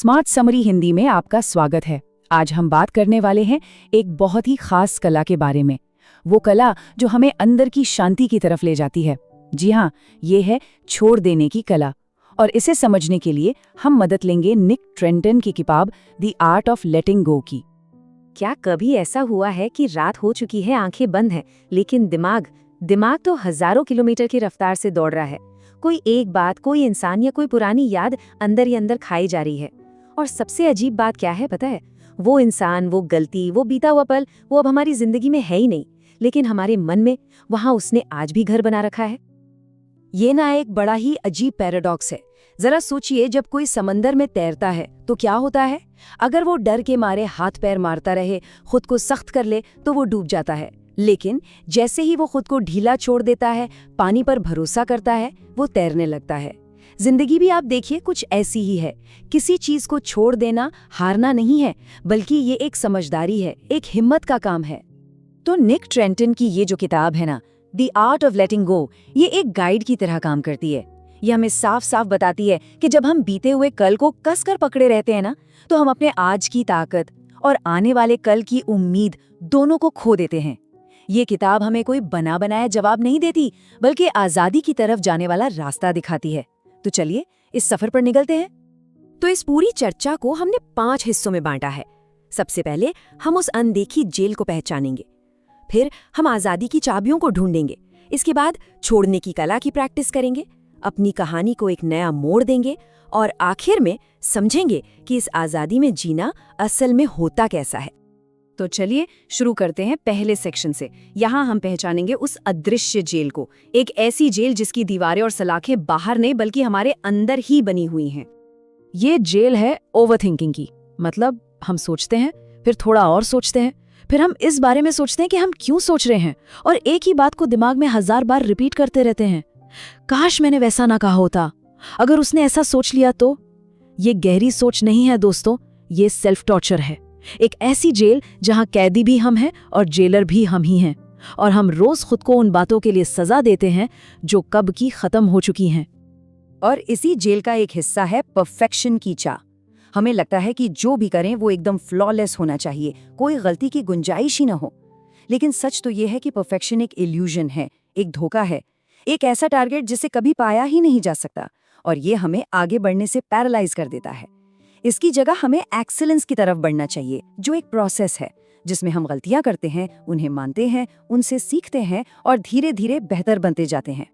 Smart summary Hindi में आपका स्वागत है। आज हम बात करने वाले हैं एक बहुत ही खास कला के बारे में। वो कला जो हमें अंदर की शांति की तरफ ले जाती है। जी हाँ, ये है छोड़ देने की कला। और इसे समझने के लिए हम मदद लेंगे निक ट्रेंटन की किताब द आर्ट ऑफ लेटिंग गो की। क्या कभी ऐसा हुआ है कि रात हो चुकी है, आंखें बंद हैं, लेकिन दिमाग तो हजारों किलोमीटर की रफ्तार से दौड़ रहा है। कोई एक बात, कोई इंसान या कोई पुरानी याद अंदर ही अंदर खाई जा रही है। और सबसे अजीब बात क्या है पता है? वो इंसान, वो गलती, वो बीता हुआ पल, वो अब हमारी जिंदगी में है ही नहीं, लेकिन हमारे मन में वहां उसने आज भी घर बना रखा है। ये ना एक बड़ा ही अजीब पैराडॉक्स है। जरा सोचिए, जब कोई समंदर में तैरता है तो क्या होता है? अगर वो डर के मारे हाथ पैर मारता रहे, खुद को सख्त कर ले, तो वो डूब जाता है। लेकिन जैसे ही वो खुद को ढीला छोड़ देता है, पानी पर भरोसा करता है, वो तैरने लगता है। जिंदगी भी आप देखिए कुछ ऐसी ही है। किसी चीज को छोड़ देना हारना नहीं है, बल्कि ये एक समझदारी है, एक हिम्मत का काम है। तो निक ट्रेंटन की ये जो किताब है ना, द आर्ट ऑफ लेटिंग गो, ये एक गाइड की तरह काम करती है। ये हमें साफ साफ बताती है कि जब हम बीते हुए कल को कसकर पकड़े रहते हैं ना, तो हम अपने आज की ताकत और आने वाले कल की उम्मीद दोनों को खो देते हैं। ये किताब हमें कोई बना बनाया जवाब नहीं देती, बल्कि आजादी की तरफ जाने वाला रास्ता दिखाती है। तो चलिए इस सफर पर निकलते हैं। तो इस पूरी चर्चा को हमने 5 हिस्सों में बांटा है। सबसे पहले हम उस अनदेखी जेल को पहचानेंगे, फिर हम आजादी की चाबियों को ढूंढेंगे, इसके बाद छोड़ने की कला की प्रैक्टिस करेंगे, अपनी कहानी को एक नया मोड़ देंगे, और आखिर में समझेंगे कि इस आजादी में जीना असल में होता कैसा है। तो चलिए शुरू करते हैं पहले सेक्शन से। यहाँ हम पहचानेंगे उस अदृश्य जेल को, एक ऐसी जेल जिसकी दीवारें और सलाखें बाहर नहीं बल्कि हमारे अंदर ही बनी हुई हैं। ये जेल है ओवरथिंकिंग की। मतलब हम सोचते हैं, फिर थोड़ा और सोचते हैं, फिर हम इस बारे में सोचते हैं कि हम क्यों सोच रहे हैं, और एक ही बात को दिमाग में 1000 बार रिपीट करते रहते हैं। काश मैंने वैसा ना कहा होता, अगर उसने ऐसा सोच लिया तो। ये गहरी सोच नहीं है दोस्तों, ये सेल्फ टॉर्चर है। एक ऐसी जेल जहां कैदी भी हम हैं और जेलर भी हम ही हैं, और हम रोज खुद को उन बातों के लिए सजा देते हैं जो कब की खत्म हो चुकी हैं। और इसी जेल का एक हिस्सा है परफेक्शन की चाह। हमें लगता है कि जो भी करें वो एकदम फ्लॉलेस होना चाहिए, कोई गलती की गुंजाइश ही ना हो। लेकिन सच तो ये है कि परफेक्शन एक इल्यूजन है, एक धोखा है, एक ऐसा टारगेट जिसे कभी पाया ही नहीं जा सकता, और ये हमें आगे बढ़ने से पैरालाइज कर देता है। इसकी जगह हमें एक्सीलेंस की तरफ बढ़ना चाहिए, जो एक प्रोसेस है जिसमें हम गलतियां करते हैं, उन्हें मानते हैं, उनसे सीखते हैं और धीरे धीरे बेहतर बनते जाते हैं।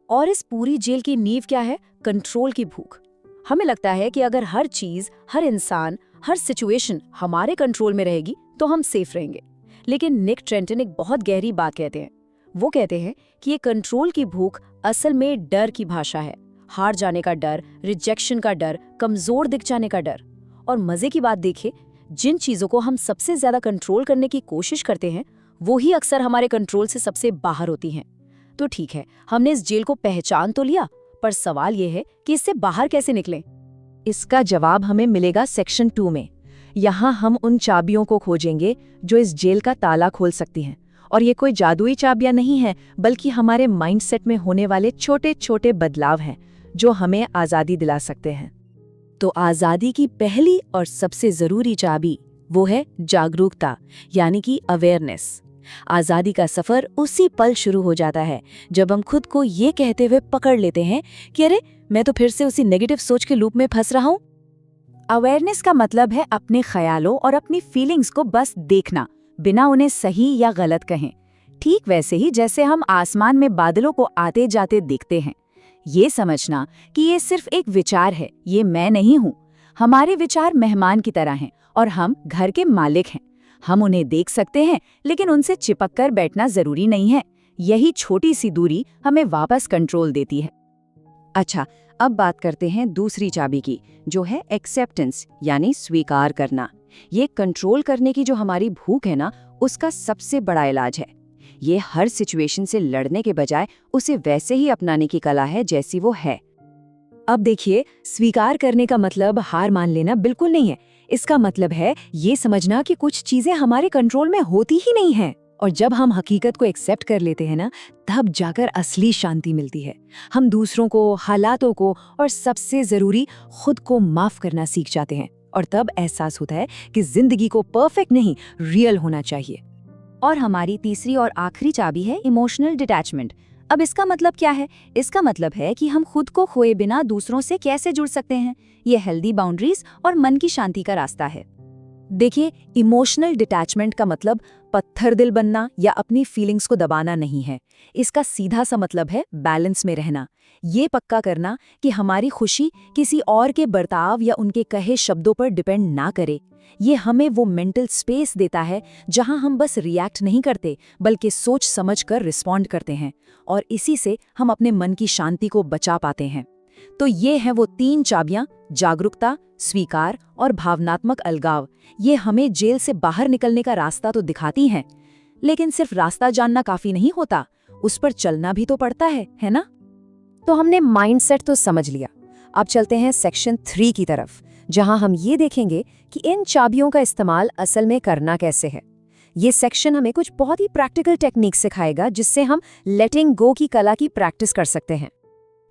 और इस पूरी जेल की नींव क्या है? कंट्रोल की भूख। हमें लगता है कि अगर हर चीज, हर इंसान, हर सिचुएशन हमारे कंट्रोल में रहेगी तो हम सेफ रहेंगे। लेकिन निक ट्रेंटन एक बहुत गहरी बात कहते हैं। वो कहते हैं कि ये कंट्रोल की भूख असल में डर की भाषा है। हार जाने का डर, रिजेक्शन का डर, कमजोर दिख जाने का डर। और मजे की बात देखिए, जिन चीजों को हम सबसे ज्यादा कंट्रोल करने की कोशिश करते हैं, वो ही अक्सर हमारे कंट्रोल से सबसे बाहर होती हैं। तो ठीक है, हमने इस जेल को पहचान तो लिया, पर सवाल ये है कि इससे बाहर कैसे निकलें? इसका जवाब हमें मिलेगा सेक्शन 2 में। यहाँ हम उन चाबियों को खोजेंगे जो इस जेल का ताला खोल सकती हैं। और ये कोई जादुई चाबियां नहीं है, बल्कि हमारे माइंडसेट में होने वाले छोटे छोटे बदलाव हैं जो हमें आजादी दिला सकते हैं। तो आजादी की पहली और सबसे जरूरी चाबी वो है जागरूकता, यानी कि अवेयरनेस। आजादी का सफर उसी पल शुरू हो जाता है जब हम खुद को ये कहते हुए पकड़ लेते हैं कि अरे, मैं तो फिर से उसी नेगेटिव सोच के लूप में फंस रहा हूँ। अवेयरनेस का मतलब है अपने ख्यालों और अपनी फीलिंग्स को बस देखना, बिना उन्हें सही या गलत कहें। ठीक वैसे ही जैसे हम आसमान में बादलों को आते जाते देखते हैं। ये समझना कि ये सिर्फ एक विचार है, ये मैं नहीं हूँ। हमारे विचार मेहमान की तरह हैं और हम घर के मालिक हैं। हम उन्हें देख सकते हैं, लेकिन उनसे चिपक कर बैठना जरूरी नहीं है। यही छोटी सी दूरी हमें वापस कंट्रोल देती है। अच्छा, अब बात करते हैं दूसरी चाबी की, जो है एक्सेप्टेंस, यानी स्वीकार करना। ये कंट्रोल करने की जो हमारी भूख है ना, उसका सबसे बड़ा इलाज है। ये हर सिचुएशन से लड़ने के बजाय उसे वैसे ही अपनाने की कला है जैसी वो है। अब देखिए, स्वीकार करने का मतलब हार मान लेना बिल्कुल नहीं है। इसका मतलब है ये समझना कि कुछ चीजें हमारे कंट्रोल में होती ही नहीं हैं। और जब हम हकीकत को एक्सेप्ट कर लेते हैं ना, तब जाकर असली शांति मिलती है। हम दूसरों को, हालातों को और सबसे ज़रूरी खुद को माफ़ करना सीख जाते हैं। और तब एहसास होता है कि ज़िंदगी को परफेक्ट नहीं, रियल होना चाहिए। और हमारी तीसरी और आखिरी चाबी है इमोशनल डिटैचमेंट। अब इसका मतलब क्या है? इसका मतलब है कि हम खुद को खोए बिना दूसरों से कैसे जुड़ सकते हैं। ये हेल्दी बाउंड्रीज और मन की शांति का रास्ता है। देखिए, इमोशनल डिटैचमेंट का मतलब पत्थर दिल बनना या अपनी फीलिंग्स को दबाना नहीं है। इसका सीधा सा मतलब है बैलेंस में रहना। ये पक्का करना कि हमारी खुशी किसी और के बर्ताव या उनके कहे शब्दों पर डिपेंड ना करे। ये हमें वो मेंटल स्पेस देता है जहां हम बस रिएक्ट नहीं करते, बल्कि सोच समझ कर रिस्पॉन्ड करते हैं, और इसी से हम अपने मन की शांति को बचा पाते हैं। तो ये हैं वो 3 चाबियां: जागरूकता, स्वीकार और भावनात्मक अलगाव। ये हमें जेल से बाहर निकलने का रास्ता तो दिखाती हैं, लेकिन सिर्फ रास्ता जानना काफी नहीं होता, उस पर चलना भी तो पड़ता है ना? तो हमने माइंडसेट तो समझ लिया। अब चलते हैं सेक्शन 3 की तरफ, जहां हम ये देखेंगे कि इन चाबियों का इस्तेमाल असल में करना कैसे है। ये सेक्शन हमें कुछ बहुत ही प्रैक्टिकल टेक्निक सिखाएगा, जिससे हम लेटिंग गो की कला की प्रैक्टिस कर सकते हैं।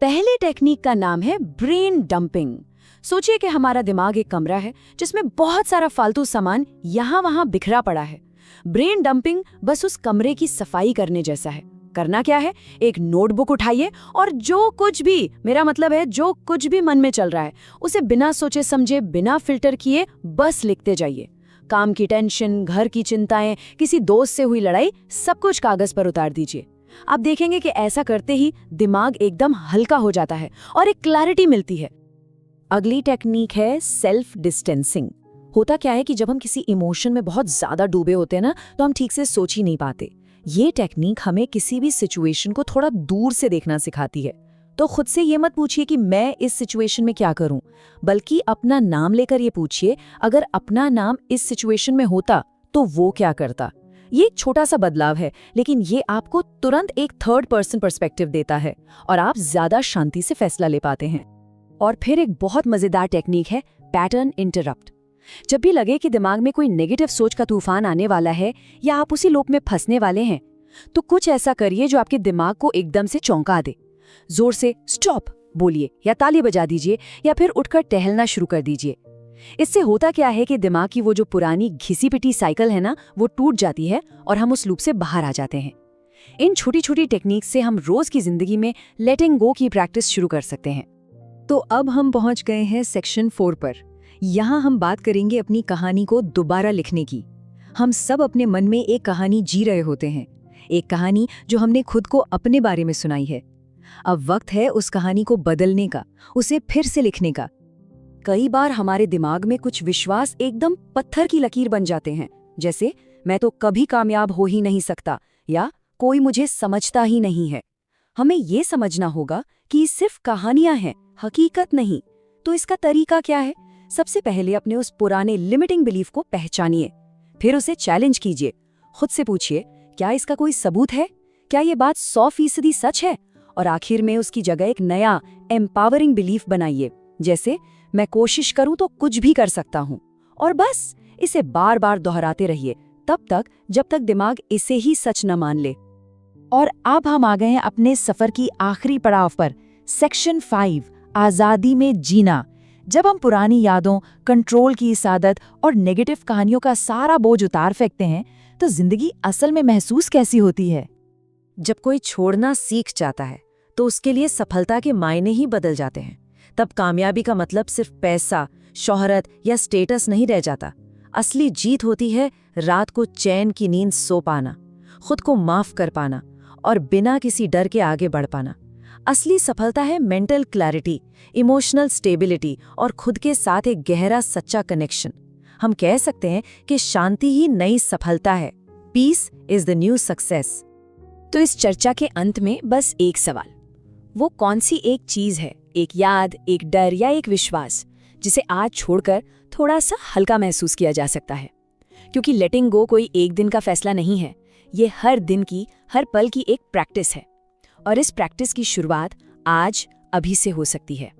पहले टेक्निक का नाम है ब्रेन डंपिंग। सोचिए कि हमारा दिमाग एक कमरा है जिसमें बहुत सारा फालतू सामान यहाँ वहाँ बिखरा पड़ा है। ब्रेन डंपिंग बस उस कमरे की सफाई करने जैसा है। करना क्या है? एक नोटबुक उठाइए और जो कुछ भी, मेरा मतलब है जो कुछ भी मन में चल रहा है, उसे बिना सोचे समझे, बिना फिल्टर किए बस लिखते जाइए। काम की टेंशन, घर की चिंताएं, किसी दोस्त से हुई लड़ाई, सब कुछ कागज पर उतार दीजिए। आप देखेंगे कि ऐसा करते ही दिमाग एकदम हल्का हो जाता है और एक क्लैरिटी मिलती है। अगली टेक्निक है सेल्फ डिस्टेंसिंग। होता क्या है कि जब हम किसी इमोशन में बहुत ज्यादा डूबे होते हैं ना, तो हम ठीक से सोच ही नहीं पाते। ये टेक्निक हमें किसी भी सिचुएशन को थोड़ा दूर से देखना सिखाती है। तो खुद से ये मत पूछिए कि मैं इस सिचुएशन में क्या करूं, बल्कि अपना नाम लेकर ये पूछिए, अगर अपना नाम इस सिचुएशन में होता तो वो क्या करता। ये एक छोटा सा बदलाव है, लेकिन ये आपको तुरंत एक थर्ड पर्सन पर्सपेक्टिव देता है और आप ज्यादा शांति से फैसला ले पाते हैं। और फिर एक बहुत मजेदार टेक्निक है पैटर्न इंटरप्ट। जब भी लगे कि दिमाग में कोई नेगेटिव सोच का तूफान आने वाला है या आप उसी लूप में फंसने वाले हैं, तो कुछ ऐसा करिए जो आपके दिमाग को एकदम से चौंका दे। जोर से स्टॉप बोलिए या ताली बजा दीजिए या फिर उठकर टहलना शुरू कर दीजिए। इससे होता क्या है कि दिमाग की वो जो पुरानी घिसी पिटी साइकिल है ना, वो टूट जाती है और हम उस लूप से बाहर आ जाते हैं। इन छोटी छोटी टेक्निक से हम रोज की जिंदगी में लेटिंग गो की प्रैक्टिस शुरू कर सकते हैं। तो अब हम पहुंच गए हैं सेक्शन 4 पर। यहाँ हम बात करेंगे अपनी कहानी को दोबारा लिखने की। हम सब अपने मन में एक कहानी जी रहे होते हैं, एक कहानी जो हमने खुद को अपने बारे में सुनाई है। अब वक्त है उस कहानी को बदलने का, उसे फिर से लिखने का। कई बार हमारे दिमाग में कुछ विश्वास एकदम पत्थर की लकीर बन जाते हैं, जैसे मैं तो कभी कामयाब हो ही नहीं सकता या कोई मुझे समझता ही नहीं है। हमें ये समझना होगा कि सिर्फ कहानियां हैं, हकीकत नहीं। तो इसका तरीका क्या है? सबसे पहले अपने उस पुराने लिमिटिंग बिलीफ को पहचानिए, फिर उसे चैलेंज कीजिए। खुद से पूछिए, क्या इसका कोई सबूत है? क्या ये बात 100% सच है? और आखिर में उसकी जगह एक नया एम्पावरिंग बिलीफ बनाइए, जैसे मैं कोशिश करूं तो कुछ भी कर सकता हूं। और बस इसे बार बार दोहराते रहिए, तब तक जब तक दिमाग इसे ही सच न मान ले। और अब हम आ गए हैं अपने सफर की आखिरी पड़ाव पर, सेक्शन 5, आजादी में जीना। जब हम पुरानी यादों, कंट्रोल की इस आदत और नेगेटिव कहानियों का सारा बोझ उतार फेंकते हैं, तो जिंदगी असल में महसूस कैसी होती है? जब कोई छोड़ना सीख जाता है तो उसके लिए सफलता के मायने ही बदल जाते हैं। तब कामयाबी का मतलब सिर्फ पैसा, शोहरत या स्टेटस नहीं रह जाता। असली जीत होती है रात को चैन की नींद सो पाना, खुद को माफ कर पाना और बिना किसी डर के आगे बढ़ पाना। असली सफलता है मेंटल क्लैरिटी, इमोशनल स्टेबिलिटी और खुद के साथ एक गहरा सच्चा कनेक्शन। हम कह सकते हैं कि शांति ही नई सफलता है। Peace is the new success. तो इस चर्चा के अंत में बस एक सवाल, वो कौन सी एक चीज है, एक याद, एक डर या एक विश्वास, जिसे आज छोड़कर थोड़ा सा हल्का महसूस किया जा सकता है? क्योंकि लेटिंग गो कोई एक दिन का फैसला नहीं है, ये हर दिन की, हर पल की एक प्रैक्टिस है। और इस प्रैक्टिस की शुरुआत आज, अभी से हो सकती है।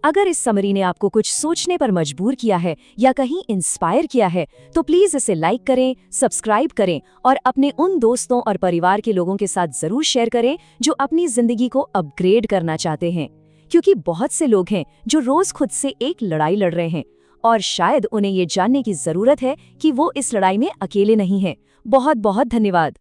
अगर इस समरी ने आपको कुछ सोचने पर मजबूर किया है या कहीं इंस्पायर किया है तो प्लीज इसे लाइक करें, सब्सक्राइब करें और अपने उन दोस्तों और परिवार के लोगों के साथ जरूर शेयर करें जो अपनी जिंदगी को अपग्रेड करना चाहते हैं, क्योंकि बहुत से लोग हैं जो रोज खुद से एक लड़ाई लड़ रहे हैं और शायद उन्हें ये जानने की जरूरत है कि वो इस लड़ाई में अकेले नहीं हैं। बहुत बहुत धन्यवाद।